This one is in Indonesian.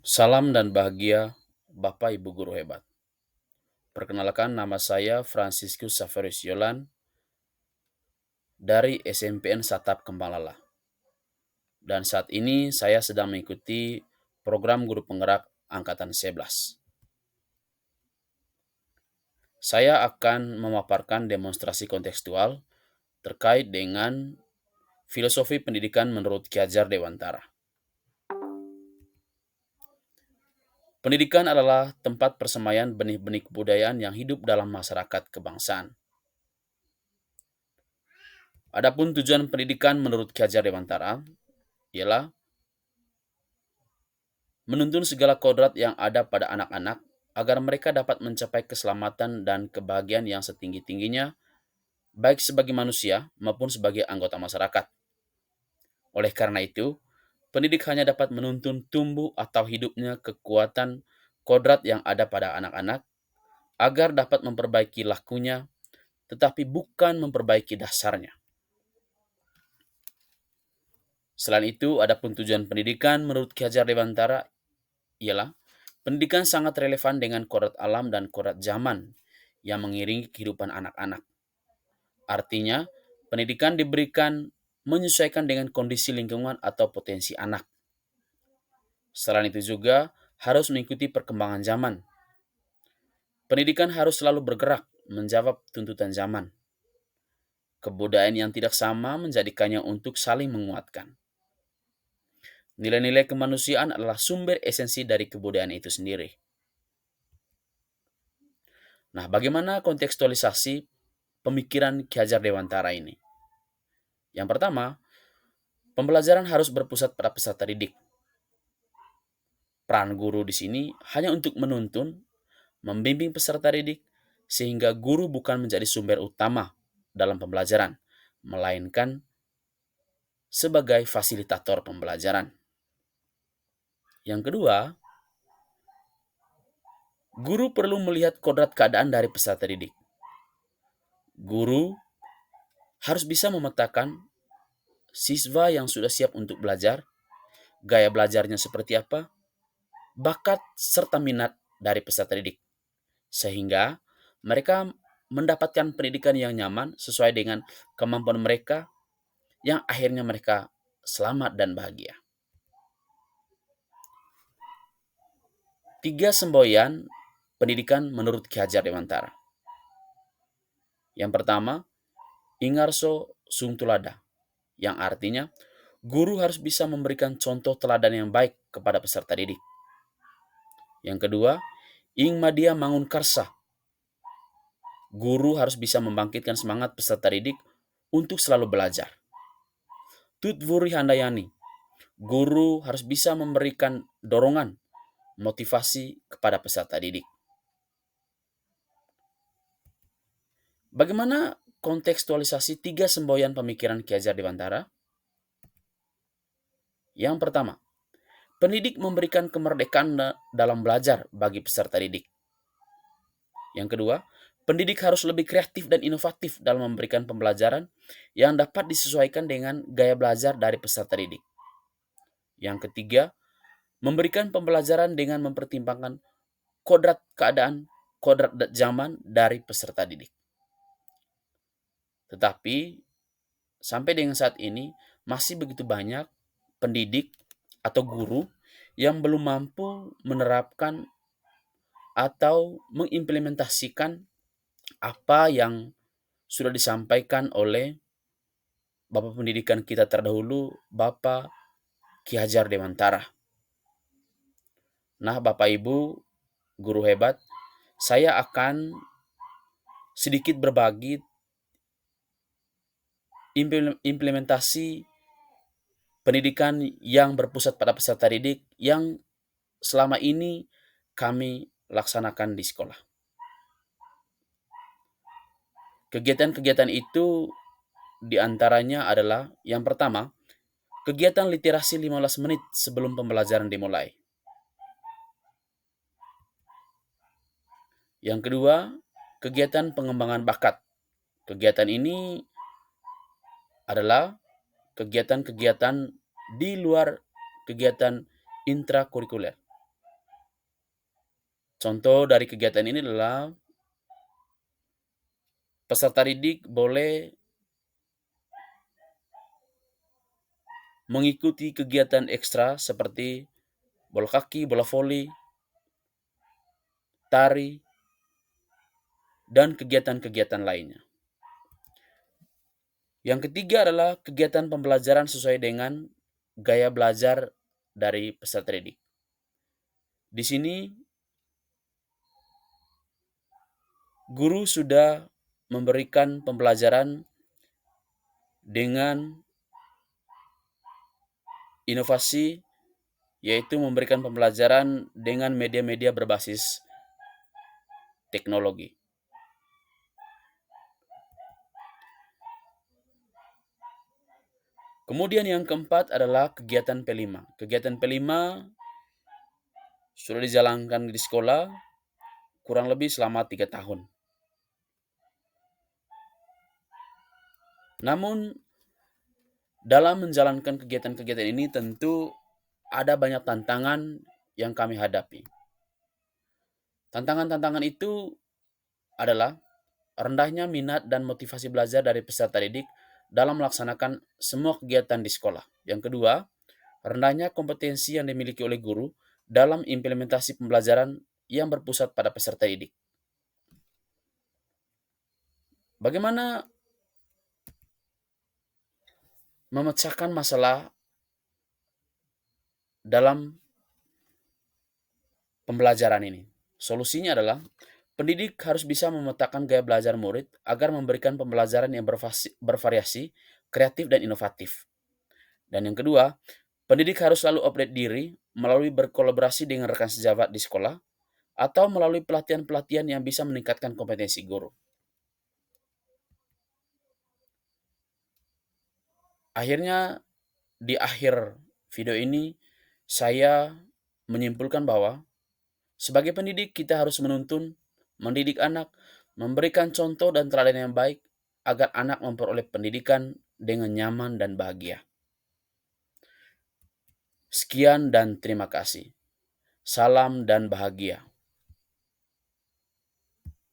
Salam dan bahagia Bapak Ibu Guru Hebat. Perkenalkan nama saya Franciscus Saverus Yolan dari SMPN Satap Kembalala. Dan saat ini saya sedang mengikuti program Guru Penggerak Angkatan 11. Saya akan memaparkan demonstrasi kontekstual terkait dengan filosofi pendidikan menurut Ki Hajar Dewantara. Pendidikan adalah tempat persemaian benih-benih kebudayaan yang hidup dalam masyarakat kebangsaan. Adapun tujuan pendidikan menurut Ki Hajar Dewantara ialah menuntun segala kodrat yang ada pada anak-anak agar mereka dapat mencapai keselamatan dan kebahagiaan yang setinggi-tingginya, baik sebagai manusia maupun sebagai anggota masyarakat. Oleh karena itu, pendidik hanya dapat menuntun tumbuh atau hidupnya kekuatan kodrat yang ada pada anak-anak agar dapat memperbaiki lakunya, tetapi bukan memperbaiki dasarnya. Selain itu, adapun tujuan pendidikan menurut Ki Hajar Dewantara ialah pendidikan sangat relevan dengan kodrat alam dan kodrat zaman yang mengiringi kehidupan anak-anak. Artinya, pendidikan diberikan menyesuaikan dengan kondisi lingkungan atau potensi anak. Selain itu juga harus mengikuti perkembangan zaman. Pendidikan harus selalu bergerak menjawab tuntutan zaman. Kebudayaan yang tidak sama menjadikannya untuk saling menguatkan. Nilai-nilai kemanusiaan adalah sumber esensi dari kebudayaan itu sendiri. Nah, bagaimana kontekstualisasi pemikiran Ki Hajar Dewantara ini? Yang pertama, pembelajaran harus berpusat pada peserta didik. Peran guru di sini hanya untuk menuntun, membimbing peserta didik, sehingga guru bukan menjadi sumber utama dalam pembelajaran, melainkan sebagai fasilitator pembelajaran. Yang kedua, guru perlu melihat kodrat keadaan dari peserta didik. Guru harus bisa memetakan siswa yang sudah siap untuk belajar, gaya belajarnya seperti apa, bakat serta minat dari peserta didik, sehingga mereka mendapatkan pendidikan yang nyaman sesuai dengan kemampuan mereka yang akhirnya mereka selamat dan bahagia. Tiga semboyan pendidikan menurut Ki Hajar Dewantara. Yang pertama, Ingarso Sungtulada, yang artinya guru harus bisa memberikan contoh teladan yang baik kepada peserta didik. Yang kedua, Ing Madia Mangun Karsa, guru harus bisa membangkitkan semangat peserta didik untuk selalu belajar. Tutvuri Handayani, guru harus bisa memberikan dorongan, motivasi kepada peserta didik. Bagaimana kontekstualisasi tiga semboyan pemikiran Ki Hajar Dewantara? Yang pertama, pendidik memberikan kemerdekaan dalam belajar bagi peserta didik. Yang kedua, pendidik harus lebih kreatif dan inovatif dalam memberikan pembelajaran yang dapat disesuaikan dengan gaya belajar dari peserta didik. Yang ketiga, memberikan pembelajaran dengan mempertimbangkan kodrat keadaan, kodrat zaman dari peserta didik. Tetapi sampai dengan saat ini masih begitu banyak pendidik atau guru yang belum mampu menerapkan atau mengimplementasikan apa yang sudah disampaikan oleh Bapak Pendidikan kita terdahulu, Bapak Ki Hajar Dewantara. Nah, Bapak Ibu, guru hebat, saya akan sedikit berbagi implementasi pendidikan yang berpusat pada peserta didik yang selama ini kami laksanakan di sekolah. Kegiatan-kegiatan itu diantaranya adalah yang pertama, kegiatan literasi 15 menit sebelum pembelajaran dimulai. Yang kedua, kegiatan pengembangan bakat. Kegiatan ini adalah kegiatan-kegiatan di luar kegiatan intrakurikuler. Contoh dari kegiatan ini adalah peserta didik boleh mengikuti kegiatan ekstra seperti bola kaki, bola voli, tari, dan kegiatan-kegiatan lainnya. Yang ketiga adalah kegiatan pembelajaran sesuai dengan gaya belajar dari peserta didik. Di sini guru sudah memberikan pembelajaran dengan inovasi, yaitu memberikan pembelajaran dengan media-media berbasis teknologi. Kemudian yang keempat adalah kegiatan P5. Kegiatan P5 sudah dijalankan di sekolah kurang lebih selama 3 tahun. Namun, dalam menjalankan kegiatan-kegiatan ini tentu ada banyak tantangan yang kami hadapi. Tantangan-tantangan itu adalah rendahnya minat dan motivasi belajar dari peserta didik dalam melaksanakan semua kegiatan di sekolah. Yang kedua, rendahnya kompetensi yang dimiliki oleh guru dalam implementasi pembelajaran yang berpusat pada peserta didik. Bagaimana memecahkan masalah dalam pembelajaran ini? Solusinya adalah pendidik harus bisa memetakan gaya belajar murid agar memberikan pembelajaran yang bervariasi, kreatif, dan inovatif. Dan yang kedua, pendidik harus selalu update diri melalui berkolaborasi dengan rekan sejawat di sekolah atau melalui pelatihan-pelatihan yang bisa meningkatkan kompetensi guru. Akhirnya, di akhir video ini, saya menyimpulkan bahwa sebagai pendidik kita harus menuntun, mendidik anak, memberikan contoh dan teladan yang baik agar anak memperoleh pendidikan dengan nyaman dan bahagia. Sekian dan terima kasih. Salam dan bahagia.